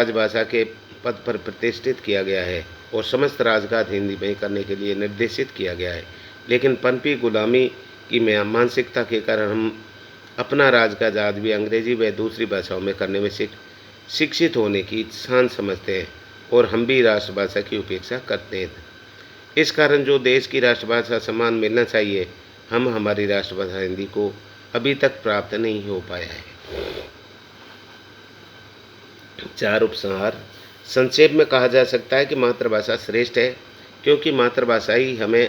राजभाषा के पद पर प्रतिष्ठित किया गया है और समस्त राजकाज हिंदी में करने के लिए निर्देशित किया गया है। लेकिन पनपी गुलामी की मानसिकता के कारण हम अपना राजकाज आज भी अंग्रेजी व दूसरी भाषाओं में करने में शिक्षित होने की शान समझते हैं और हम भी राष्ट्रभाषा की उपेक्षा करते हैं। इस कारण जो देश की राष्ट्रभाषा सम्मान मिलना चाहिए, हम हमारी राष्ट्रभाषा हिंदी को अभी तक प्राप्त नहीं हो पाया है। 4 उपसंहार। संक्षेप में कहा जा सकता है कि मातृभाषा श्रेष्ठ है, क्योंकि मातृभाषा ही हमें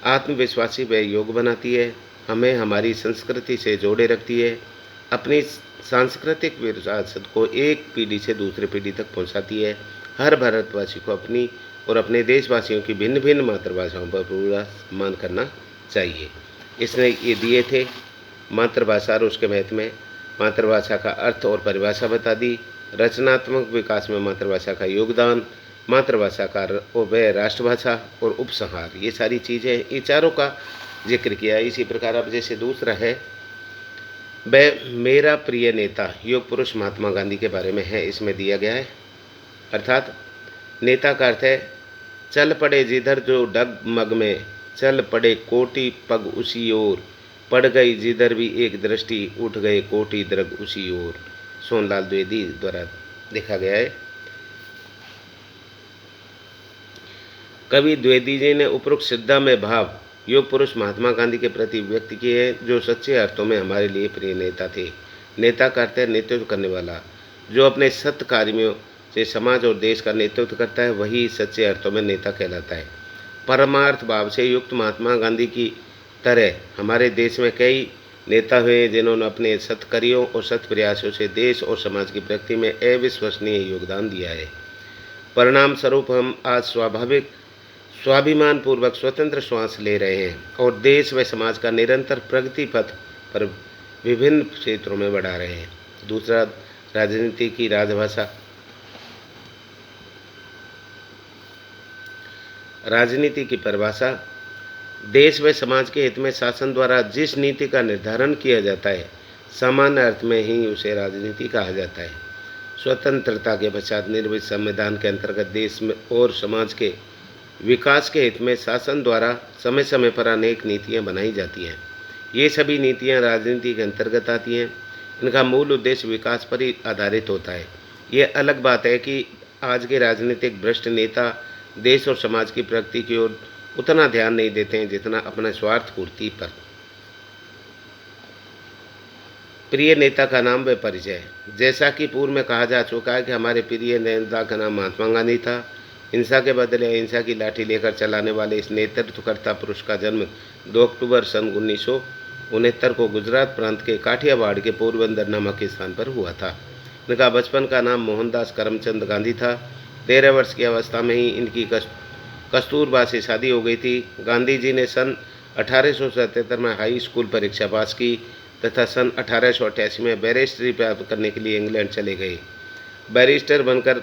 आत्मविश्वासी व योग्य बनाती है, हमें हमारी संस्कृति से जोड़े रखती है, अपनी सांस्कृतिक विरासत को एक पीढ़ी से दूसरी पीढ़ी तक पहुंचाती है। हर भारतवासी को अपनी और अपने देशवासियों की भिन्न भिन्न मातृभाषाओं पर पूरा सम्मान करना चाहिए। इसने ये दिए थे मातृभाषा और उसके महत्व में, मातृभाषा का अर्थ और परिभाषा बता दी, रचनात्मक विकास में मातृभाषा का योगदान, मातृभाषा का वह राष्ट्रभाषा और उपसंहार, ये सारी चीज़ें, ये चारों का जिक्र किया। इसी प्रकार अब जैसे दूसरा है वह मेरा प्रिय नेता, योग पुरुष महात्मा गांधी के बारे में है, इसमें दिया गया है। अर्थात नेता का अर्थ है चल पड़े जिधर जो डगमग में, चल पड़े कोटि पग उसी ओर, पड़ गई जिधर भी एक दृष्टि, उठ गए कोटि द्रग उसी ओर। सोनलाल द्विवेदी द्वारा लिखा गया है। कवि द्विवेदी जी ने उपरोक्त सिद्धा में भाव योग पुरुष महात्मा गांधी के प्रति व्यक्त किए हैं, जो सच्चे अर्थों में हमारे लिए प्रिय नेता थे। नेता का अर्थ है नेतृत्व करने वाला। जो अपने सत्य कार्यों से समाज और देश का नेतृत्व करता है, वही सच्चे अर्थों में नेता कहलाता है। परमार्थ भाव से युक्त महात्मा गांधी की तरह हमारे देश में कई नेता हुए, जिन्होंने अपने सत्कर्यों और सत्य प्रयासों से देश और समाज की प्रगति में अविश्वसनीय योगदान दिया है। परिणाम स्वरूप हम आज स्वाभिमान पूर्वक स्वतंत्र श्वास ले रहे हैं और देश व समाज का निरंतर प्रगति पथ पर विभिन्न क्षेत्रों में बढ़ा रहे हैं। दूसरा, राजनीति की राजभाषा। राजनीति की परिभाषा देश व समाज के हित में शासन द्वारा जिस नीति का निर्धारण किया जाता है, सामान्य अर्थ में ही उसे राजनीति कहा जाता है। स्वतंत्रता के पश्चात निर्मित संविधान के अंतर्गत देश में और समाज के विकास के हित में शासन द्वारा समय समय पर अनेक नीतियां बनाई जाती हैं। ये सभी नीतियां राजनीति के अंतर्गत आती हैं। इनका मूल उद्देश्य विकास पर ही आधारित होता है। ये अलग बात है कि आज के राजनीतिक भ्रष्ट नेता देश और समाज की प्रगति की ओर उतना ध्यान नहीं देते हैं जितना अपना स्वार्थ पूर्ति पर। प्रिय नेता का नाम व परिचय। जैसा कि पूर्व में कहा जा चुका है कि हमारे प्रिय नेता का नाम महात्मा गांधी था। हिंसा के बदले अहिंसा की लाठी लेकर चलाने वाले इस नेतृत्वकर्ता पुरुष का जन्म 2 अक्टूबर सन 1969 को गुजरात प्रांत के काठियावाड़ के पोरबंदर नामक स्थान पर हुआ था। इनका बचपन का नाम मोहनदास करमचंद गांधी था। 13 वर्ष की अवस्था में ही इनकी कस्तूरबा से शादी हो गई थी। गांधी जी ने सन 1877 में हाई स्कूल परीक्षा पास की तथा सन 1888 में बैरिस्टरी प्राप्त करने के लिए इंग्लैंड चले गए। बैरिस्टर बनकर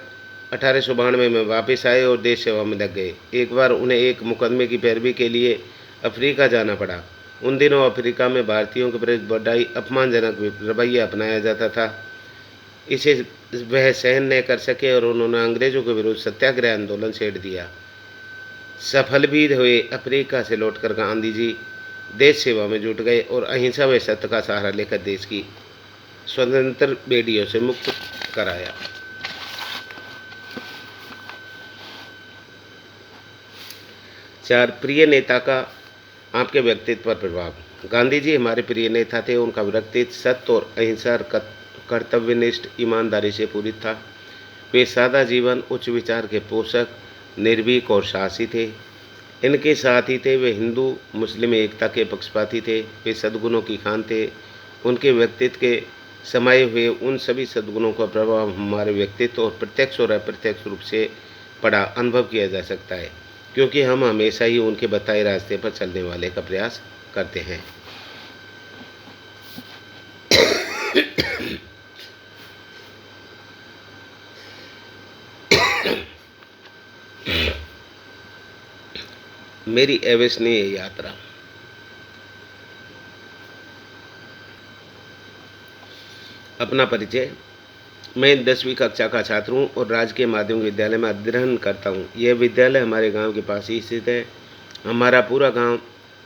1892 में वापस आए और देश सेवा में लग गए। एक बार उन्हें एक मुकदमे की पैरवी के लिए अफ्रीका जाना पड़ा। उन दिनों अफ्रीका में भारतीयों के प्रति बड़ाई अपमानजनक रवैया अपनाया जाता था। इसे वह सहन नहीं कर सके और उन्होंने अंग्रेजों के विरुद्ध सत्याग्रह आंदोलन छेड़ दिया। सफल भी हुए। अफ्रीका से लौटकर गांधी जी देश सेवा में जुट गए और अहिंसा व सत्य का सहारा लेकर देश की स्वतंत्र बेड़ियों से मुक्त कराया। 4 प्रिय नेता का आपके व्यक्तित्व पर प्रभाव। गांधी जी हमारे प्रिय नेता थे। उनका व्यक्तित्व सत्य और अहिंसा, कर्तव्यनिष्ठ, ईमानदारी से पूरित था। वे सादा जीवन, उच्च विचार के पोषक, निर्भीक और साहसी थे। इनके साथ ही थे वे हिंदू मुस्लिम एकता के पक्षपाती थे। वे सद्गुणों की खान थे। उनके व्यक्तित्व के समाये हुए उन सभी सद्गुणों का प्रभाव हमारे व्यक्तित्व और प्रत्यक्ष और अप्रत्यक्ष रूप से पड़ा अनुभव किया जा सकता है, क्योंकि हम हमेशा ही उनके बताए रास्ते पर चलने वाले का प्रयास करते हैं। मेरी अविस्मरणीय यात्रा। अपना परिचय। मैं 10वीं कक्षा का छात्र हूँ और राजकीय माध्यमिक विद्यालय में अध्ययन करता हूँ। यह विद्यालय हमारे गांव के पास ही स्थित है। हमारा पूरा गांव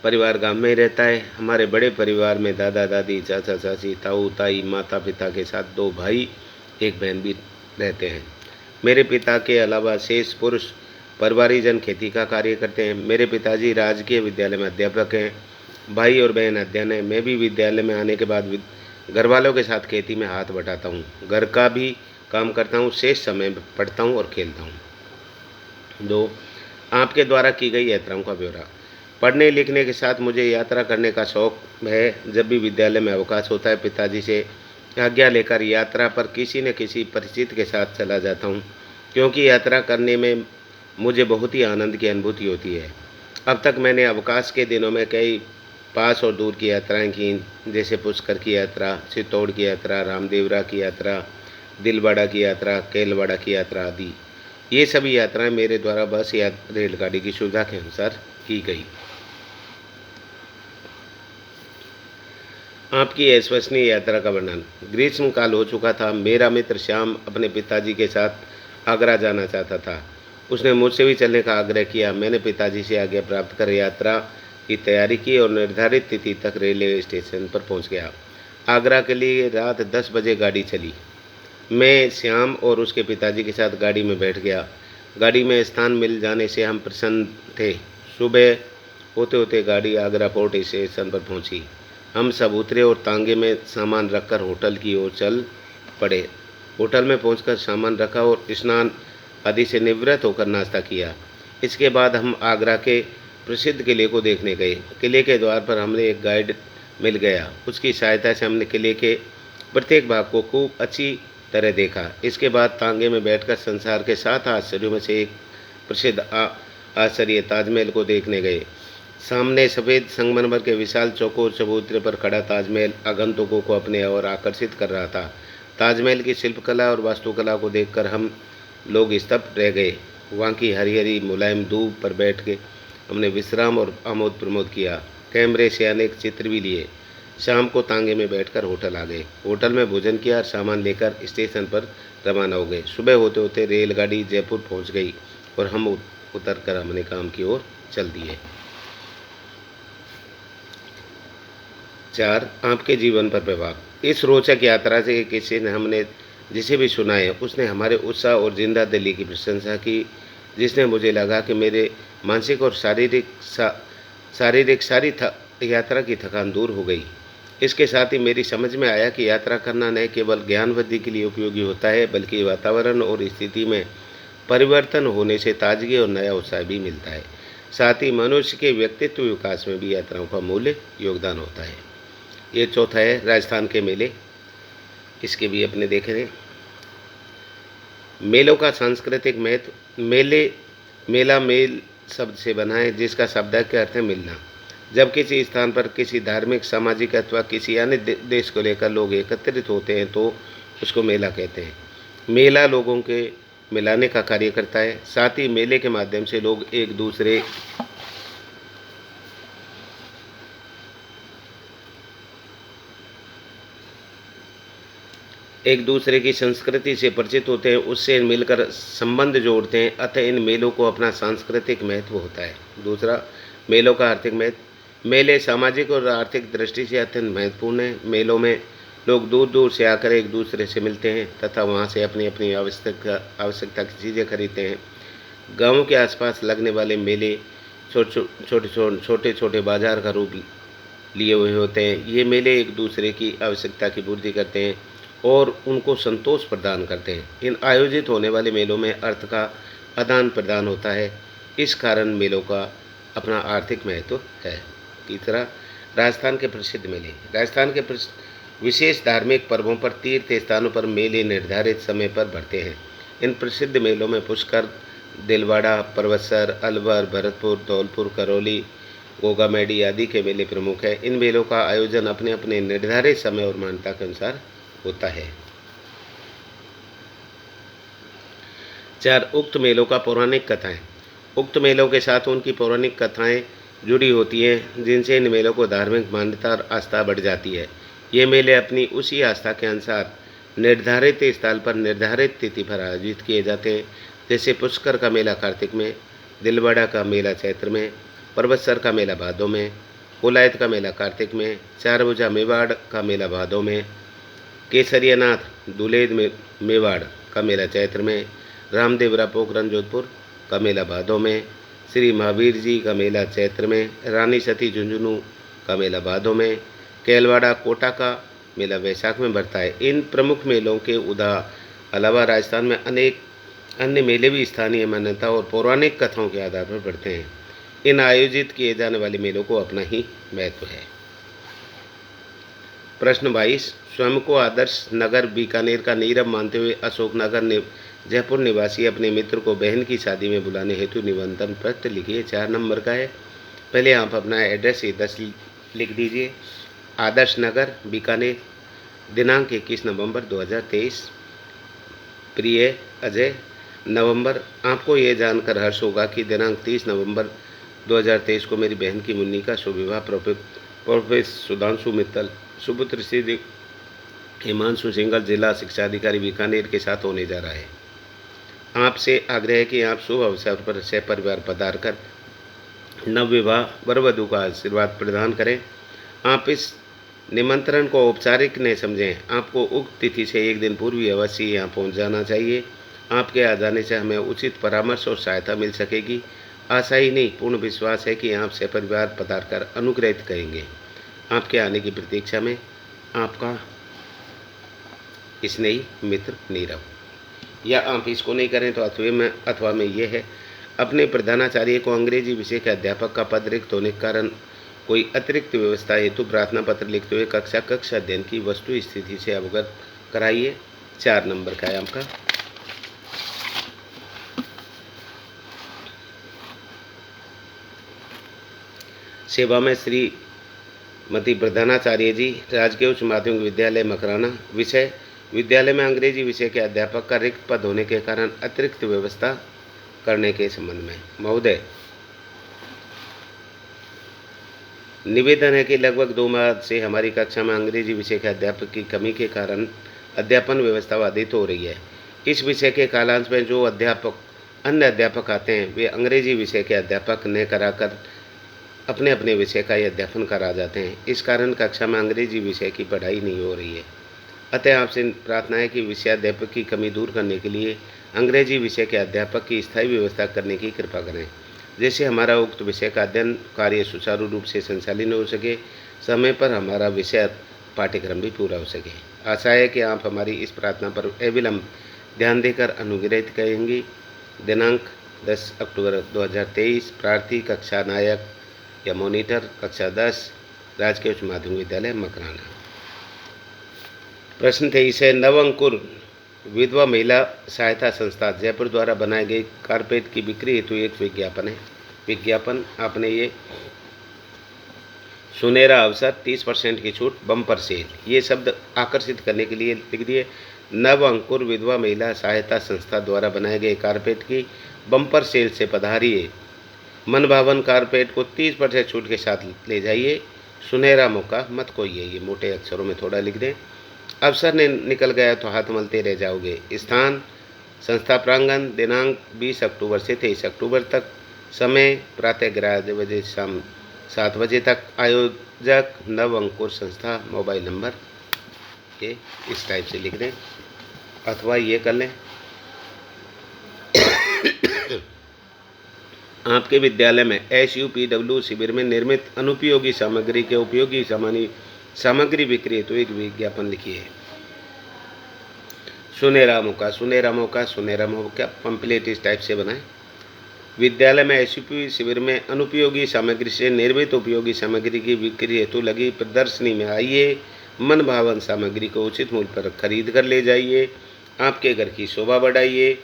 परिवार गांव में ही रहता है। हमारे बड़े परिवार में दादा दादी, चाचा चाची, ताऊ ताई, माता पिता के साथ 2 भाई, 1 बहन भी रहते हैं। मेरे पिता के अलावा शेष पुरुष परिवारीजन खेती का कार्य करते हैं। मेरे पिताजी राजकीय विद्यालय में अध्यापक हैं। भाई और बहन अध्ययन है। मैं भी विद्यालय में आने के बाद घर वालों के साथ खेती में हाथ बटाता हूँ। घर का भी काम करता हूँ। शेष समय पढ़ता हूँ और खेलता हूँ। 2, आपके द्वारा की गई यात्राओं का ब्यौरा। पढ़ने लिखने के साथ मुझे यात्रा करने का शौक है। जब भी विद्यालय में अवकाश होता है, पिताजी से आज्ञा लेकर यात्रा पर किसी न किसी परिचित के साथ चला जाता हूँ, क्योंकि यात्रा करने में मुझे बहुत ही आनंद की अनुभूति होती है। अब तक मैंने अवकाश के दिनों में कई पास और दूर की यात्राएं की, जैसे पुष्कर की यात्रा, चित्तौड़ की यात्रा, रामदेवरा की यात्रा, दिलवाड़ा की यात्रा, केलवाड़ा की यात्रा आदि। ये सभी यात्राएं मेरे द्वारा बस या रेलगाड़ी की सुविधा के अनुसार की गई। आपकी अविश्वसनीय यात्रा का वर्णन। ग्रीष्म काल हो चुका था। मेरा मित्र श्याम अपने पिताजी के साथ आगरा जाना चाहता था। उसने मुझसे भी चलने का आग्रह किया। मैंने पिताजी से आज्ञा प्राप्त कर यात्रा की तैयारी की और निर्धारित तिथि तक रेलवे स्टेशन पर पहुंच गया। आगरा के लिए रात 10 बजे गाड़ी चली। मैं श्याम और उसके पिताजी के साथ गाड़ी में बैठ गया। गाड़ी में स्थान मिल जाने से हम प्रसन्न थे। सुबह होते होते गाड़ी आगरा फोर्ट स्टेशन पर पहुंची। हम सब उतरे और तांगे में सामान रखकर होटल की ओर चल पड़े। होटल में पहुंचकर सामान रखा और स्नान आदि से निवृत्त होकर नाश्ता किया। इसके बाद हम आगरा के प्रसिद्ध किले को देखने गए। किले के द्वार पर हमें एक गाइड मिल गया। उसकी सहायता से हमने किले के प्रत्येक भाग को खूब अच्छी तरह देखा। इसके बाद तांगे में बैठकर संसार के 7 आश्चर्यों में से एक प्रसिद्ध आश्चर्य ताजमहल को देखने गए। सामने सफ़ेद संगमरमर के विशाल चौकोर चबूतरे पर खड़ा ताजमहल आगंतुकों को अपने ओर आकर्षित कर रहा था। ताजमहल की शिल्पकला और वास्तुकला को देखकर हम लोग स्तब्ध रह गए। वहाँ की हरी हरी मुलायम धूप पर बैठ के हमने विश्राम और आमोद प्रमोद किया। कैमरे से अनेक चित्र भी लिए। शाम को तांगे में बैठकर होटल आ गए। होटल में भोजन किया और सामान लेकर स्टेशन पर रवाना हो गए। सुबह होते होते रेलगाड़ी जयपुर पहुंच गई और हम उतर कर अपने काम की ओर चल दिए। 4, आपके जीवन पर प्रभाव। इस रोचक यात्रा से किसी ने हमने जिसे भी सुना है, उसने हमारे उत्साह और जिंदा दिली की प्रशंसा की, जिसने मुझे लगा कि मेरे मानसिक और शारीरिक सारी यात्रा की थकान दूर हो गई। इसके साथ ही मेरी समझ में आया कि यात्रा करना न केवल ज्ञान वृद्धि के लिए उपयोगी होता है, बल्कि वातावरण और स्थिति में परिवर्तन होने से ताजगी और नया उत्साह भी मिलता है। साथ ही मनुष्य के व्यक्तित्व विकास में भी यात्राओं का मूल्य योगदान होता है। ये चौथा है राजस्थान के मेले। इसके भी अपने देखे थे। मेलों का सांस्कृतिक महत्व। मेला मेल शब्द से बना है, जिसका शाब्दिक अर्थ है मिलना। जब किसी स्थान पर किसी धार्मिक, सामाजिक अथवा किसी अन्य देश को लेकर लोग एकत्रित होते हैं तो उसको मेला कहते हैं। मेला लोगों के मिलाने का कार्य करता है। साथ ही मेले के माध्यम से लोग एक दूसरे की संस्कृति से परिचित होते हैं, उससे मिलकर संबंध जोड़ते हैं। अतः इन मेलों को अपना सांस्कृतिक महत्व होता है। दूसरा, मेलों का आर्थिक महत्व। मेले सामाजिक और आर्थिक दृष्टि से अत्यंत महत्वपूर्ण हैं। मेलों में लोग दूर दूर से आकर एक दूसरे से मिलते हैं तथा वहाँ से अपनी अपनी आवश्यकता की चीज़ें खरीदते हैं। गाँवों के आसपास लगने वाले मेले छोटे छोटे बाजार का रूप लिए हुए होते हैं। ये मेले एक दूसरे की आवश्यकता की पूर्ति करते हैं और उनको संतोष प्रदान करते हैं। इन आयोजित होने वाले मेलों में अर्थ का आदान प्रदान होता है। इस कारण मेलों का अपना आर्थिक महत्व है। तीसरा, राजस्थान के प्रसिद्ध मेले। राजस्थान के विशेष धार्मिक पर्वों पर तीर्थ स्थानों पर मेले निर्धारित समय पर बढ़ते हैं। इन प्रसिद्ध मेलों में पुष्कर, दिलवाड़ा, परवसर, अलवर, भरतपुर, धौलपुर, करौली, गोगामेडी आदि के मेले प्रमुख हैं। इन मेलों का आयोजन अपने अपने निर्धारित समय और मान्यता के अनुसार होता है। 4, उक्त मेलों का पौराणिक कथाएं। उक्त मेलों के साथ उनकी पौराणिक कथाएं जुड़ी होती हैं, जिनसे इन मेलों को धार्मिक मान्यता और आस्था बढ़ जाती है। ये मेले अपनी उसी आस्था के अनुसार निर्धारित स्थल पर निर्धारित तिथि पर आयोजित किए जाते हैं, जैसे पुष्कर का मेला कार्तिक में, दिलवाड़ा का मेला चैत्र में, पर्वतसर का मेला भादों में, कोलायत का मेला कार्तिक में, चारभुजा मेवाड़ का मेला भादों में, केसरियानाथ दुलेद में मेवाड़ का मेला चैत्र में, रामदेवरा पोखरन जोधपुर का मेला भादों में, श्री महावीर जी का मेला चैत्र में, रानी सती झुंझुनू का मेला भादों में, केलवाड़ा कोटा का मेला वैशाख में बढ़ता है। इन प्रमुख मेलों के अलावा राजस्थान में अनेक अन्य मेले भी स्थानीय मान्यता और पौराणिक कथाओं के आधार पर बढ़ते हैं। इन आयोजित किए जाने वाले मेलों को अपना ही महत्व है। प्रश्न 22, स्वयं को आदर्श नगर बीकानेर का नीरव मानते हुए अशोकनगर जयपुर निवासी अपने मित्र को बहन की शादी में बुलाने हेतु निमंत्रण पत्र लिखिए। 4 नंबर का है। पहले आप अपना एड्रेस 10 लिख दीजिए। आदर्श नगर बीकानेर, दिनांक 21 नवंबर 2023। प्रिय अजय, नवंबर, आपको ये जानकर हर्ष होगा कि दिनांक 30 नवंबर 2023 को मेरी बहन की मुन्नी का शुभ विवाह प्रोफेसर सुधांशु मित्तल, सुपुत्र श्री हिमांशु सिंगल, जिला शिक्षा अधिकारी बीकानेर के साथ होने जा रहा है। आपसे आग्रह है कि आप शुभ अवसर पर सपरिवार पधार कर नवविवाह वर वधू का आशीर्वाद प्रदान करें। आप इस निमंत्रण को औपचारिक न समझें। आपको उक्त तिथि से एक दिन पूर्व अवश्य यहाँ पहुँच जाना चाहिए। आपके आ जाने से हमें उचित परामर्श और सहायता मिल सकेगी। आशा ही नहीं, पूर्ण विश्वास है कि आप सपरिवार पधार कर अनुग्रहित करेंगे। आपके आने की प्रतीक्षा में आपका स्नेही मित्र नीरव। या आप इसको नहीं करें तो अथवा में ये है, अपने प्रधानाचार्य को अंग्रेजी विषय के अध्यापक का पद रिक्त होने के कारण कोई अतिरिक्त व्यवस्था हेतु प्रार्थना पत्र लिखते हुए कक्षा अध्ययन की वस्तु स्थिति से अवगत कराइए। 4 नंबर का है आपका। सेवा में श्रीमती प्रधानाचार्य जी, राजकीय उच्च माध्यमिक विद्यालय मकराना। विषय, विद्यालय में अंग्रेजी विषय के अध्यापक का रिक्त पद होने के कारण अतिरिक्त व्यवस्था करने के संबंध में। महोदय, निवेदन है कि लगभग 2 माह से हमारी कक्षा में अंग्रेजी विषय के अध्यापक की कमी के कारण अध्यापन व्यवस्था बाधित हो रही है। इस विषय के कालांश में जो अन्य अध्यापक आते हैं वे अंग्रेजी विषय के अध्यापक न कराकर अपने अपने विषय का ही अध्यापन करा जाते हैं। इस कारण कक्षा में अंग्रेजी विषय की पढ़ाई नहीं हो रही है। अतः आपसे प्रार्थना है कि विषयाध्यापक की कमी दूर करने के लिए अंग्रेजी विषय के अध्यापक की स्थायी व्यवस्था करने की कृपा करें, जैसे हमारा उक्त विषय का अध्ययन कार्य सुचारू रूप से संचालित हो सके, समय पर हमारा विषय पाठ्यक्रम भी पूरा हो सके। आशा है कि आप हमारी इस प्रार्थना पर अविलंब ध्यान देकर अनुग्रहित करेंगी। दिनांक 10 अक्टूबर 2023। प्रार्थी कक्षा नायक या मॉनिटर कक्षा 10, राजकीय उच्च माध्यमिक विद्यालय मकराना। प्रश्न 23 है, नव अंकुर विधवा महिला सहायता संस्था जयपुर द्वारा बनाए गए कारपेट की बिक्री हेतु एक विज्ञापन है। विज्ञापन आपने ये सुनहरा अवसर, 30% की छूट, बम्पर सेल, ये शब्द आकर्षित करने के लिए लिख दिए। नव अंकुर विधवा महिला सहायता संस्था द्वारा बनाए गए कारपेट की बम्पर सेल से पधारिए। मन भावन कारपेट को 30% छूट के साथ ले जाइए। सुनहरा मौका मत खोइए। ये मोटे अक्षरों में थोड़ा लिख दें। अवसर ने निकल गया तो हाथ मलते रह जाओगे। स्थान संस्था प्रांगण, दिनांक 20 अक्टूबर से 23 अक्टूबर तक, समय प्रातः 11 बजे शाम 7 बजे तक। आयोजक नव अंकुर संस्था। मोबाइल नंबर ये इस टाइप से लिख दें अथवा ये कर लें। आपके विद्यालय में SUPW शिविर में निर्मित अनुपयोगी सामग्री के उपयोगी सामग्री बिक्री तो एक विज्ञापन लिखिए। सुनहरा मौका पंपलेट इस टाइप से बनाएं। विद्यालय में SUP शिविर में अनुपयोगी सामग्री से निर्मित उपयोगी सामग्री की बिक्री हेतु लगी प्रदर्शनी में आइए। मन भावन सामग्री को उचित मूल्य पर खरीद कर ले जाइए। आपके घर की शोभा बढ़ाइए।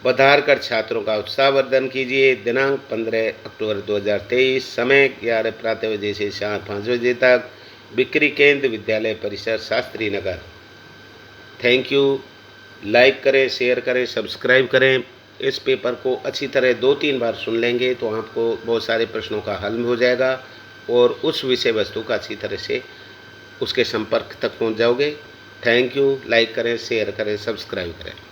पधार कर छात्रों का उत्साहवर्धन कीजिए। दिनांक 15 अक्टूबर 2023, समय 11 प्रातः बजे से शाम 5 बजे तक। बिक्री केंद्र विद्यालय परिसर, Shastri Nagar. Thank you. Like करें, शेयर करें, सब्सक्राइब करें। इस पेपर को अच्छी तरह 2-3 बार सुन लेंगे तो आपको बहुत सारे प्रश्नों का हल हो जाएगा और उस विषय वस्तु का अच्छी तरह से उसके संपर्क तक पहुंच जाओगे। Thank you. लाइक करें, शेयर करें, सब्सक्राइब करें।